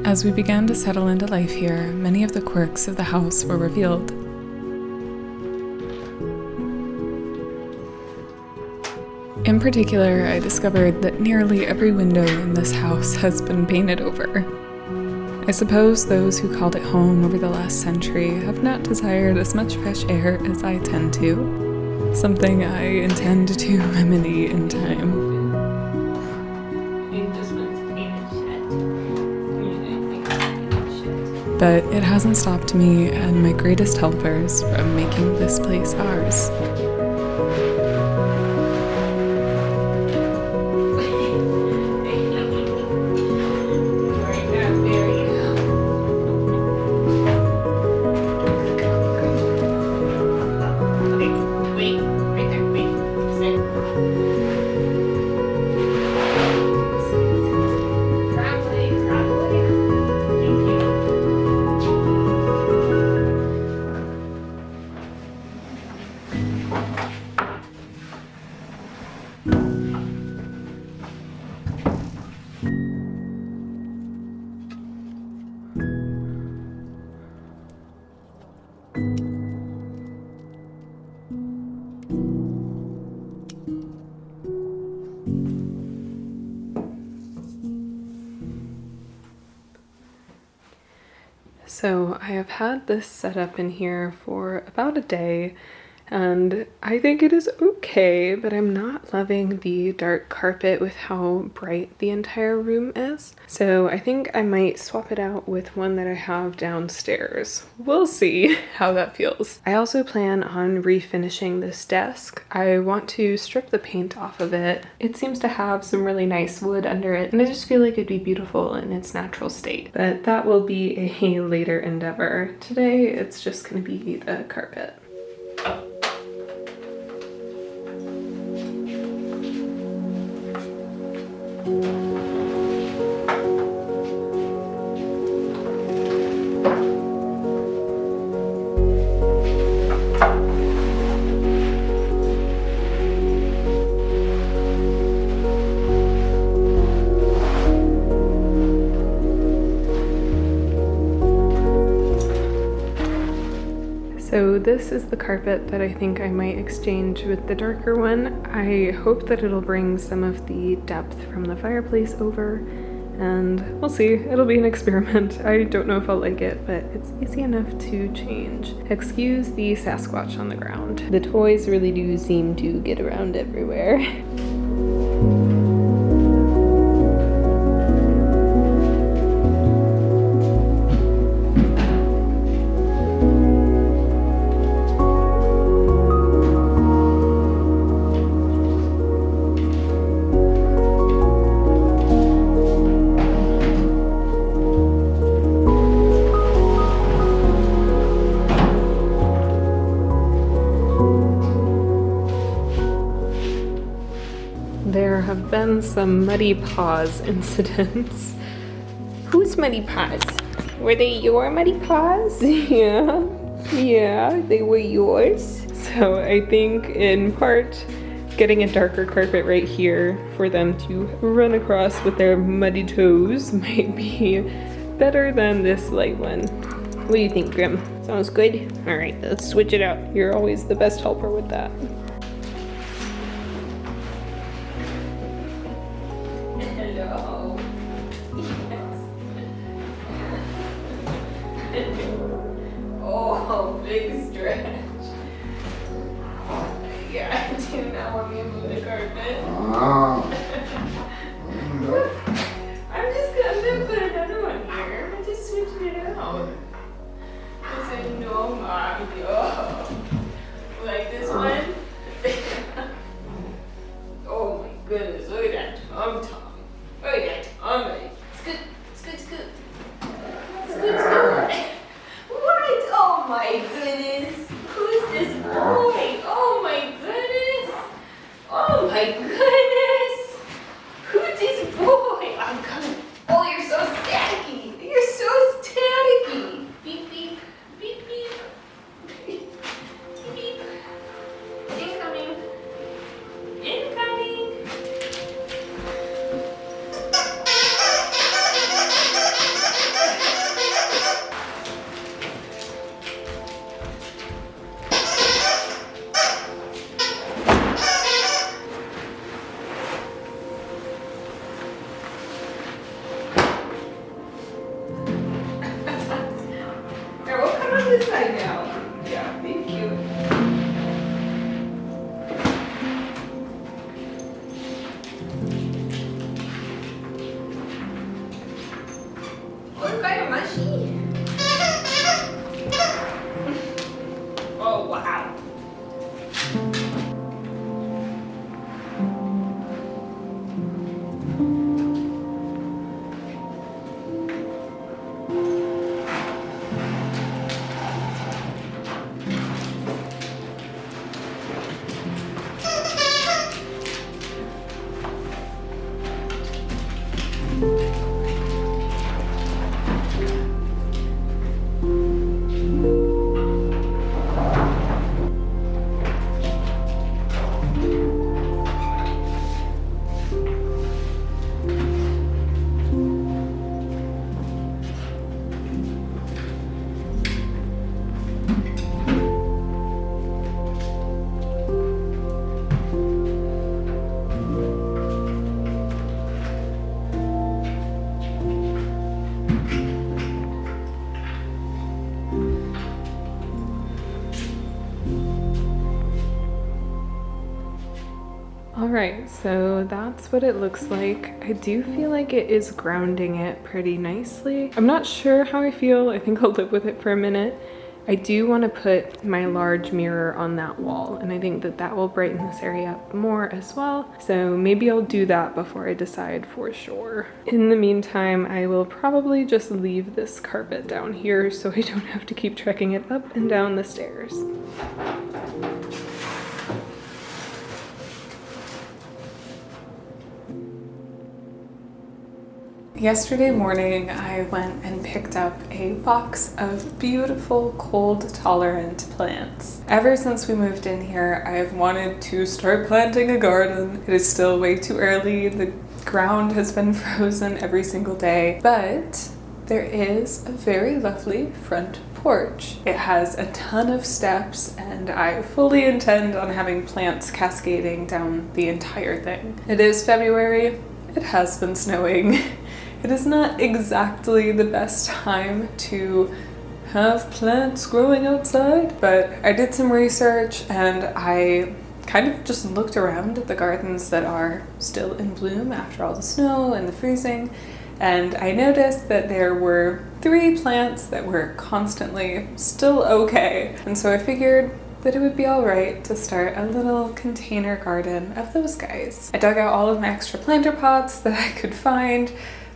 As we began to settle into life here, many of the quirks of the house were revealed. In particular, I discovered that nearly every window in this house has been painted over. I suppose those who called it home over the last century have not desired as much fresh air as I tend to, something I intend to remedy in time. But it hasn't stopped me and my greatest helpers from making this place ours. So I have had this set up in here for about a day, and I think it is okay, but I'm not loving the dark carpet with how bright the entire room is. So I think I might swap it out with one that I have downstairs. We'll see how that feels. I also plan on refinishing this desk. I want to strip the paint off of it. It seems to have some really nice wood under it, and I just feel like it'd be beautiful in its natural state. But that will be a later endeavor. Today, it's just gonna be the carpet. So this is the carpet that I think I might exchange with the darker one. I hope that it'll bring some of the depth from the fireplace over, and we'll see. It'll be an experiment. I don't know if I'll like it, but it's easy enough to change. Excuse the Sasquatch on the ground. The toys really do seem to get around everywhere. There have been some muddy paws incidents. Whose muddy paws? Were they your muddy paws? Yeah, they were yours. So I think in part getting a darker carpet right here for them to run across with their muddy toes might be better than this light one. What do you think, Grim? Sounds good? All right, let's switch it out. You're always the best helper with that. Hello. Yes. Oh, big stretch. Yeah, do you not want me to move the carpet? I'm just gonna put another one here. I'm just switching it out. I said, no, Mom, yo. Like this one? Oh my goodness, look at that tum-tum. Look at that tummy. Scoot, scoot, scoot. Scoot, scoot. What? Oh my goodness. Who's this boy? Oh my goodness. Oh my goodness. Who's this boy? I'm coming. Oh, you're so staticky. You're so staticky. Beep, beep, beep, beep. this side now. Yeah, thank you. Oh, kind of mushy. Oh, wow. Alright, so that's what it looks like. I do feel like it is grounding it pretty nicely. I'm not sure how I feel. I think I'll live with it for a minute. I do want to put my large mirror on that wall, and I think that that will brighten this area up more as well. So maybe I'll do that before I decide for sure. In the meantime, I will probably just leave this carpet down here so I don't have to keep trekking it up and down the stairs. Yesterday morning, I went and picked up a box of beautiful cold-tolerant plants. Ever since we moved in here, I have wanted to start planting a garden. It is still way too early. The ground has been frozen every single day, but there is a very lovely front porch. It has a ton of steps, and I fully intend on having plants cascading down the entire thing. It is February. It has been snowing. It is not exactly the best time to have plants growing outside, but I did some research and I kind of just looked around at the gardens that are still in bloom after all the snow and the freezing, and I noticed that there were 3 plants that were constantly still okay. And so I figured that it would be alright to start a little container garden of those guys. I dug out all of my extra planter pots that I could find.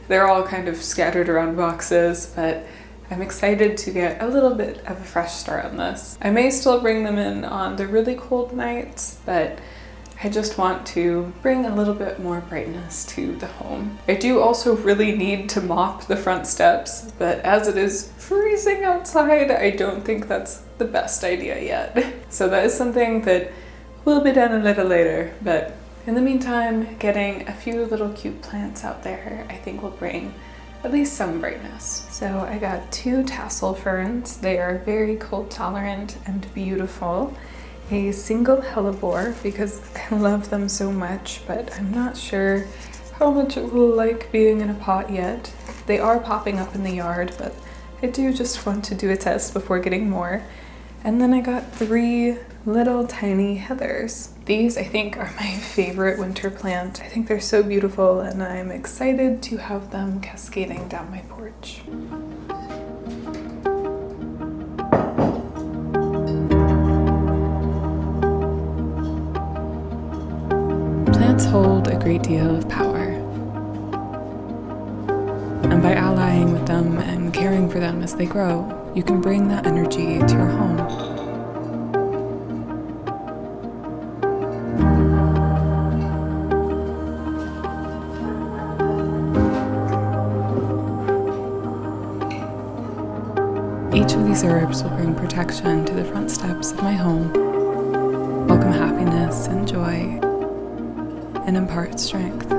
They're all kind of scattered around boxes, but I'm excited to get a little bit of a fresh start on this. I may still bring them in on the really cold nights, but I just want to bring a little bit more brightness to the home. I do also really need to mop the front steps, but as it is freezing outside, I don't think that's the best idea yet. So that is something that will be done a little later, but in the meantime, getting a few little cute plants out there I think will bring at least some brightness. So I got 2 tassel ferns. They are very cold tolerant and beautiful. A single hellebore because I love them so much, but I'm not sure how much it will like being in a pot yet. They are popping up in the yard, but I do just want to do a test before getting more. And then I got 3 little tiny heathers. These I think are my favorite winter plant. I think they're so beautiful and I'm excited to have them cascading down my porch. Plants hold a great deal of power. And by allying with them and caring for them as they grow, you can bring that energy to your home. Each of these herbs will bring protection to the front steps of my home, welcome happiness and joy, and impart strength.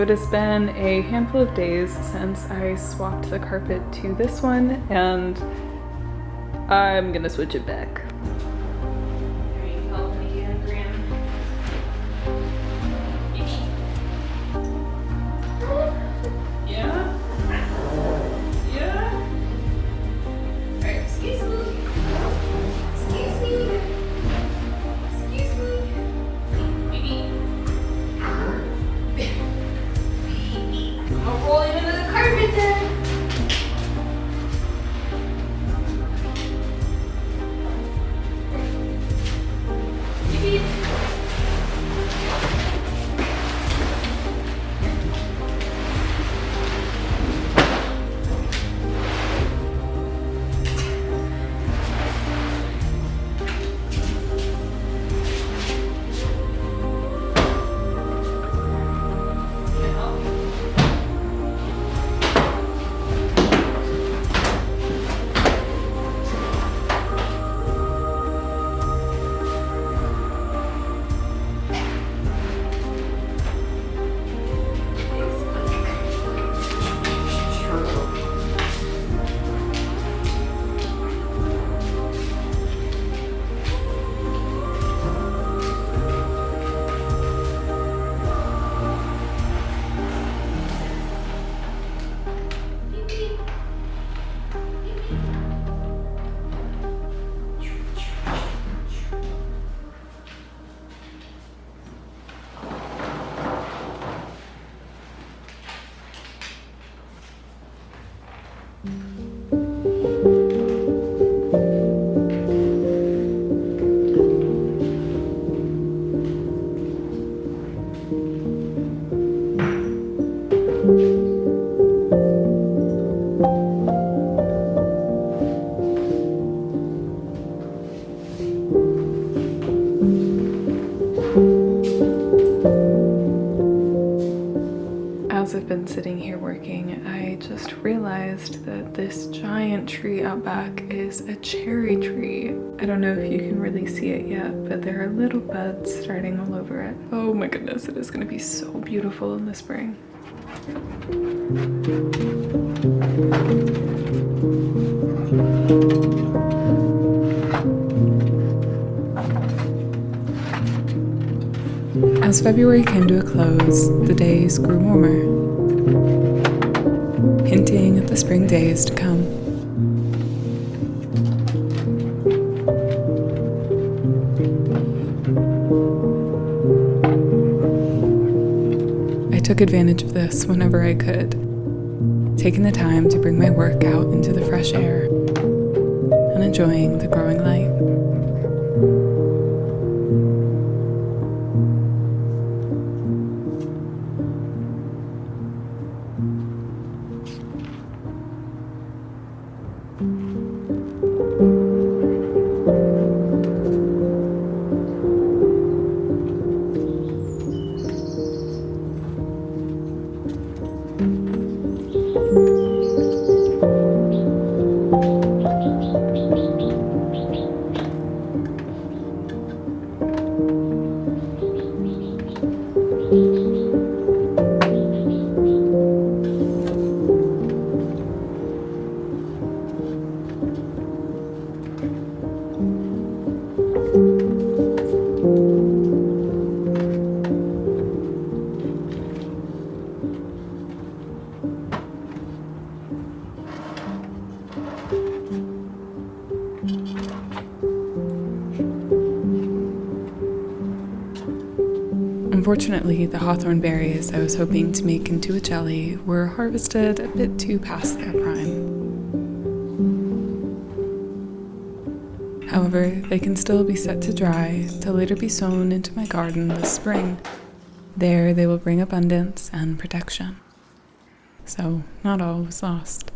it has been a handful of days since I swapped the carpet to this one, and I'm gonna switch it back. As I've been sitting here working, I just realized that this giant tree out back is a cherry tree. I don't know if you can really see it yet, but there are little buds starting all over it. Oh my goodness, it is going to be so beautiful in the spring. As February came to a close, the days grew warmer, hinting at the spring days to come. I took advantage of this whenever I could, taking the time to bring my work out into the fresh air and enjoying the growing light. Unfortunately, the hawthorn berries I was hoping to make into a jelly were harvested a bit too past their prime. However, they can still be set to dry to later be sown into my garden this spring. There they will bring abundance and protection. So, not all was lost.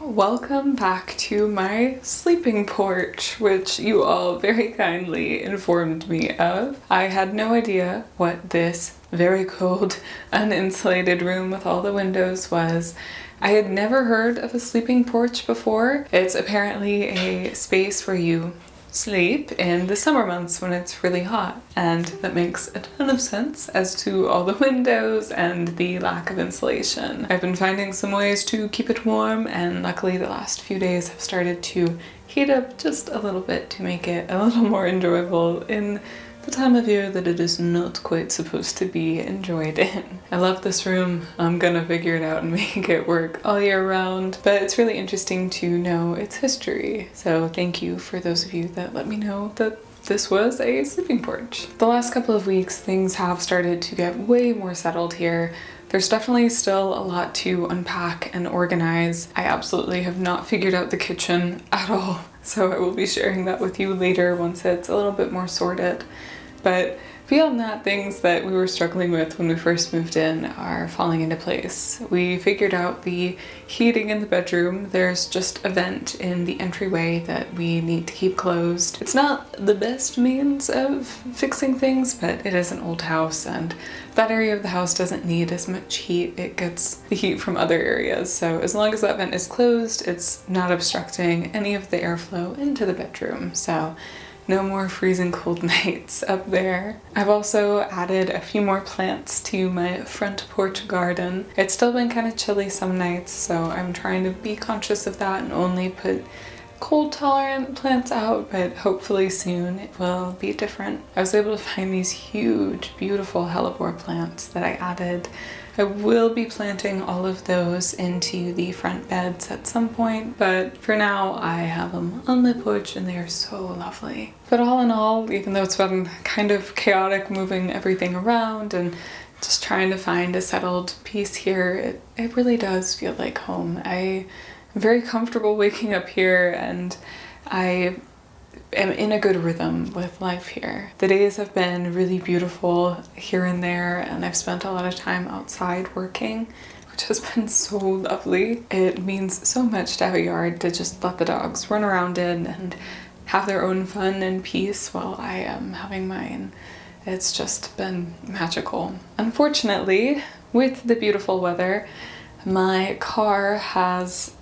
Welcome back to my sleeping porch, which you all very kindly informed me of. I had no idea what this very cold, uninsulated room with all the windows was. I had never heard of a sleeping porch before. It's apparently a space where you sleep in the summer months when it's really hot, and that makes a ton of sense as to all the windows and the lack of insulation. I've been finding some ways to keep it warm, and luckily the last few days have started to heat up just a little bit to make it a little more enjoyable in the time of year that it is not quite supposed to be enjoyed in. I love this room. I'm gonna figure it out and make it work all year round, but it's really interesting to know its history. So thank you for those of you that let me know that this was a sleeping porch. The last couple of weeks, things have started to get way more settled here. There's definitely still a lot to unpack and organize. I absolutely have not figured out the kitchen at all, so I will be sharing that with you later once it's a little bit more sorted. But beyond that, things that we were struggling with when we first moved in are falling into place. We figured out the heating in the bedroom. There's just a vent in the entryway that we need to keep closed. It's not the best means of fixing things, but it is an old house, and that area of the house doesn't need as much heat. It gets the heat from other areas. So as long as that vent is closed, it's not obstructing any of the airflow into the bedroom. So no more freezing cold nights up there. I've also added a few more plants to my front porch garden. It's still been kind of chilly some nights, so I'm trying to be conscious of that and only put cold tolerant plants out, but hopefully soon it will be different. I was able to find these huge, beautiful hellebore plants that I added. I will be planting all of those into the front beds at some point, but for now I have them on the porch and they are so lovely. But all in all, even though it's been kind of chaotic moving everything around and just trying to find a settled piece here, it really does feel like home. I am very comfortable waking up here, and I am in a good rhythm with life here. The days have been really beautiful here and there, and I've spent a lot of time outside working, which has been so lovely. It means so much to have a yard to just let the dogs run around in and have their own fun and peace while I am having mine. It's just been magical. Unfortunately, with the beautiful weather, my car has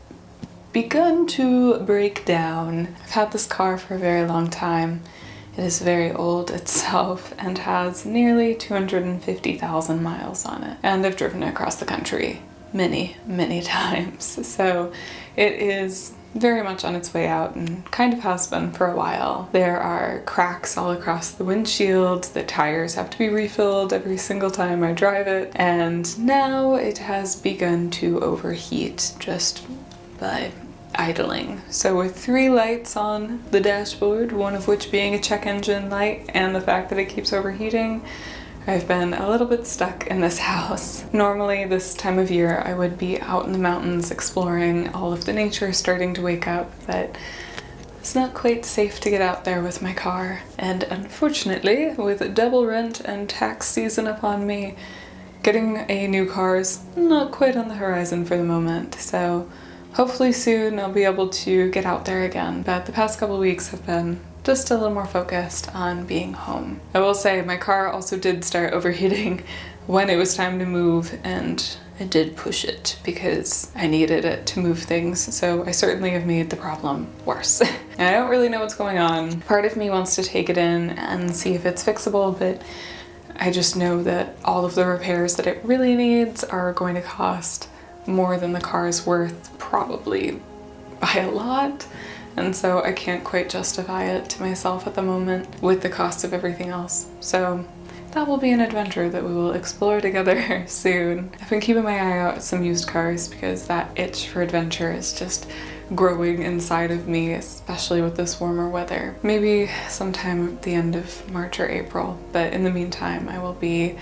begun to break down. I've had this car for a very long time. It is very old itself and has nearly 250,000 miles on it. And I've driven it across the country many, many times. So it is very much on its way out, and kind of has been for a while. There are cracks all across the windshield. The tires have to be refilled every single time I drive it. And now it has begun to overheat just by idling. So with 3 lights on the dashboard, one of which being a check engine light, and the fact that it keeps overheating, I've been a little bit stuck in this house. Normally this time of year I would be out in the mountains exploring all of the nature, starting to wake up, but it's not quite safe to get out there with my car. And unfortunately, with double rent and tax season upon me, getting a new car is not quite on the horizon for the moment. So hopefully soon I'll be able to get out there again, but the past couple of weeks have been just a little more focused on being home. I will say my car also did start overheating when it was time to move, and I did push it because I needed it to move things, so I certainly have made the problem worse. And I don't really know what's going on. Part of me wants to take it in and see if it's fixable, but I just know that all of the repairs that it really needs are going to cost more than the car is worth, probably by a lot. And so I can't quite justify it to myself at the moment with the cost of everything else. So that will be an adventure that we will explore together soon. I've been keeping my eye out at some used cars because that itch for adventure is just growing inside of me, especially with this warmer weather. Maybe sometime at the end of March or April, but in the meantime I will be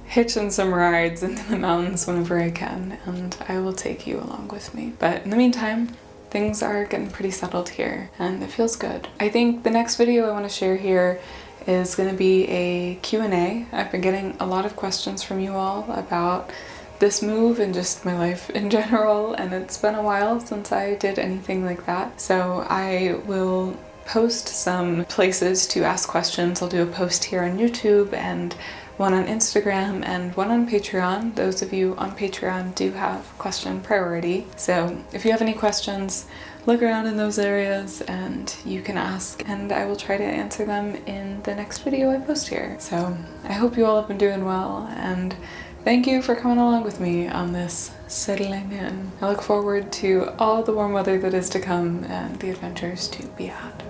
hitching some rides into the mountains whenever I can, and I will take you along with me. But in the meantime, things are getting pretty settled here, and it feels good. I think the next video I want to share here is going to be a Q&A. I've been getting a lot of questions from you all about this move and just my life in general, and it's been a while since I did anything like that. So I will post some places to ask questions. I'll do a post here on YouTube and one on Instagram and one on Patreon. Those of you on Patreon do have question priority. So if you have any questions, look around in those areas and you can ask, and I will try to answer them in the next video I post here. So I hope you all have been doing well, and thank you for coming along with me on this settling in. I look forward to all the warm weather that is to come and the adventures to be had.